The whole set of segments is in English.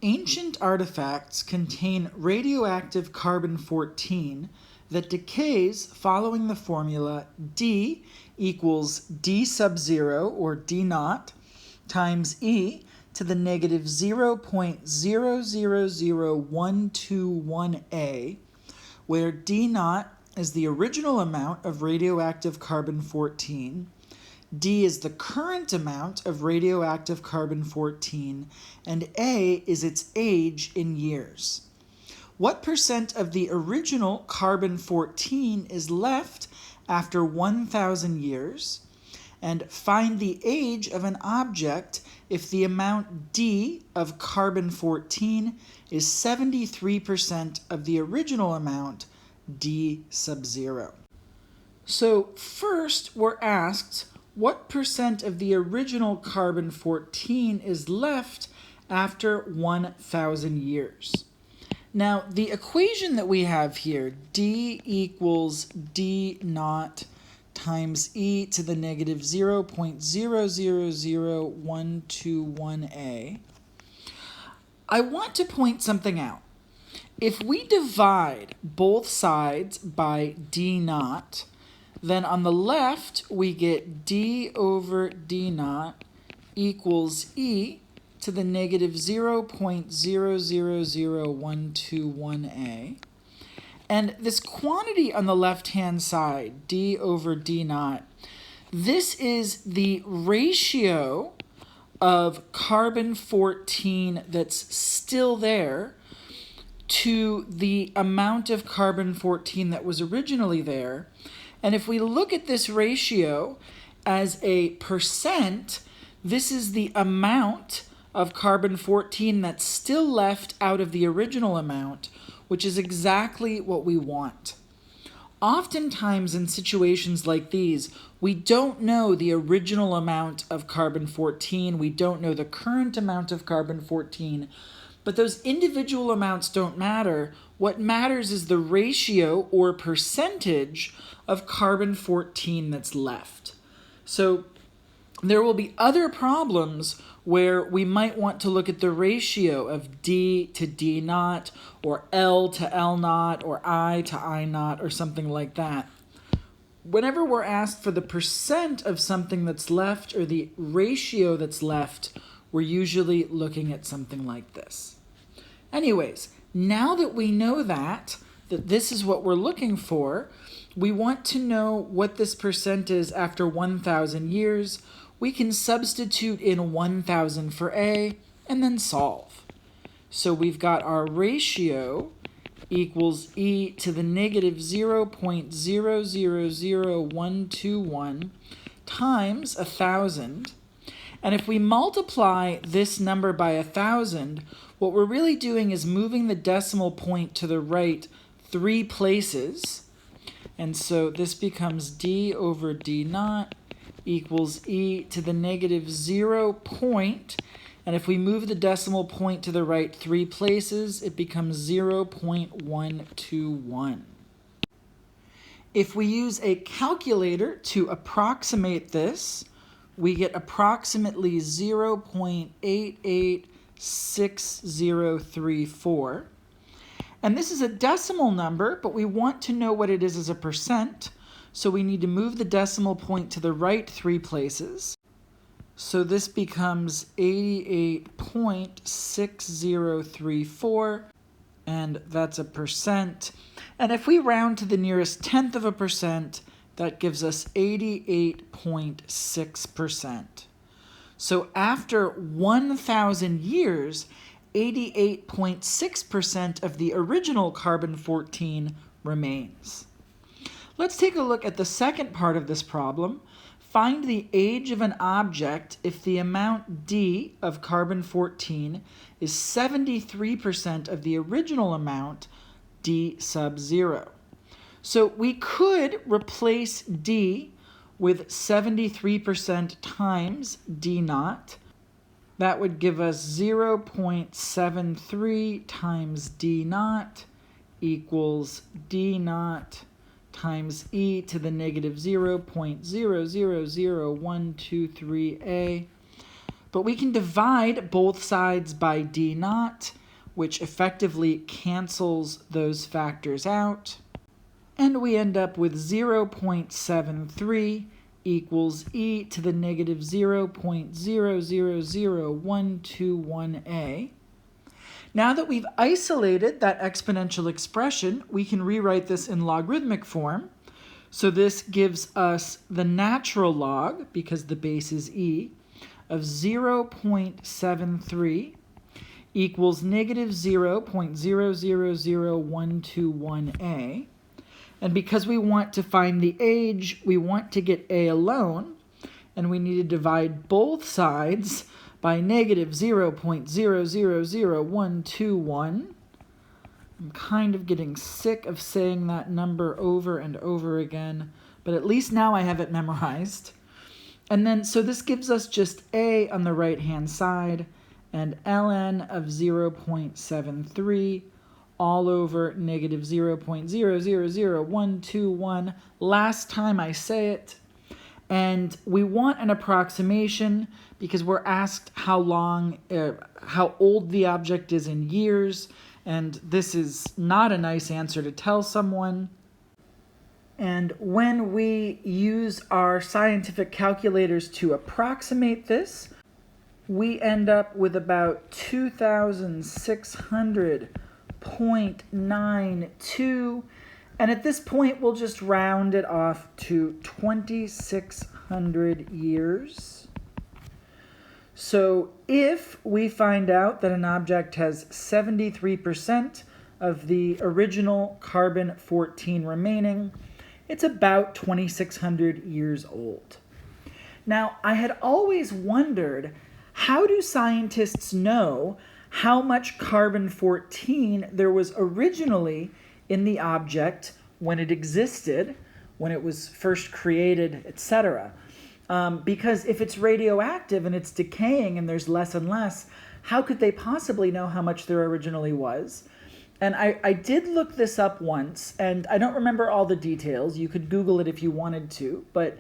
Ancient artifacts contain radioactive carbon-14 that decays following the formula D equals D sub 0, or D naught, times E to the negative 0.000121A, where D naught is the original amount of radioactive carbon-14, D is the current amount of radioactive carbon-14, and A is its age in years. What percent of the original carbon-14 is left after 1,000 years? And find the age of an object if the amount D of carbon-14 is 73% of the original amount D sub 0. So first we're asked, what percent of the original carbon-14 is left after 1,000 years? Now, the equation that we have here, D equals D naught times E to the negative 0.000121A, I want to point something out. If we divide both sides by D naught, then on the left, we get D over D naught equals E to the negative 0.000121A. And this quantity on the left-hand side, D over D naught, this is the ratio of carbon-14 that's still there to the amount of carbon-14 that was originally there. And if we look at this ratio as a percent, this is the amount of carbon-14 that's still left out of the original amount, which is exactly what we want. Oftentimes in situations like these, we don't know the original amount of carbon-14, we don't know the current amount of carbon-14, but those individual amounts don't matter. What matters is the ratio or percentage of carbon-14 that's left. So there will be other problems where we might want to look at the ratio of D to D naught, or L to L naught, or I to I naught, or something like that. Whenever we're asked for the percent of something that's left, or the ratio that's left, we're usually looking at something like this. Anyways, now that we know that this is what we're looking for, we want to know what this percent is after 1,000 years. We can substitute in 1,000 for A and then solve. So we've got our ratio equals E to the negative 0.000121 times 1,000. And if we multiply this number by 1,000, what we're really doing is moving the decimal point to the right 3 places. And so this becomes D over D naught equals E to the negative 0 point. And if we move the decimal point to the right 3 places, it becomes 0.121. If we use a calculator to approximate this, we get approximately 0.886034. And this is a decimal number, but we want to know what it is as a percent, so we need to move the decimal point to the right 3 places. So this becomes 88.6034, and that's a percent. And if we round to the nearest tenth of a percent, that gives us 88.6%. So after 1,000 years, 88.6% of the original carbon-14 remains. Let's take a look at the second part of this problem. Find the age of an object if the amount D of carbon-14 is 73% of the original amount D sub 0. So we could replace D with 73% times D naught. That would give us 0.73 times D naught equals D naught times E to the negative 0.000123A But we can divide both sides by d naught, which effectively cancels those factors out. And we end up with 0.73 equals e to the negative 0.000121a. Now that we've isolated that exponential expression, we can rewrite this in logarithmic form. So this gives us the natural log, because the base is e, of 0.73 equals negative 0.000121a. And because we want to find the age, we want to get a alone, and we need to divide both sides by negative 0.000121. I'm kind of getting sick of saying that number over and over again, but at least now I have it memorized. And then, so this gives us just a on the right-hand side, and ln of 0.73 all over negative 0.000121. Last time I say it. And we want an approximation because we're asked how old the object is in years, and this is not a nice answer to tell someone. And when we use our scientific calculators to approximate this, we end up with about 2,600.92, and at this point we'll just round it off to 2,600 years. So if we find out that an object has 73% of the original carbon-14 remaining, it's about 2,600 years old. Now, I had always wondered, how do scientists know how much carbon-14 there was originally in the object when it existed, when it was first created, etc.? Because if it's radioactive and it's decaying and there's less and less, how could they possibly know how much there originally was? And I did look this up once, and I don't remember all the details. You could Google it if you wanted to, but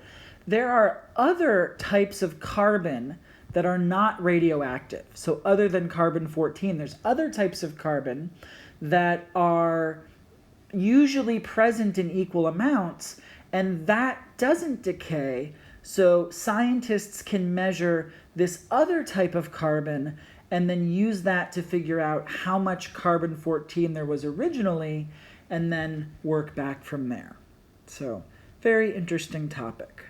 there are other types of carbon that are not radioactive. So other than carbon-14, there's other types of carbon that are usually present in equal amounts, and that doesn't decay. So scientists can measure this other type of carbon and then use that to figure out how much carbon-14 there was originally, and then work back from there. So, very interesting topic.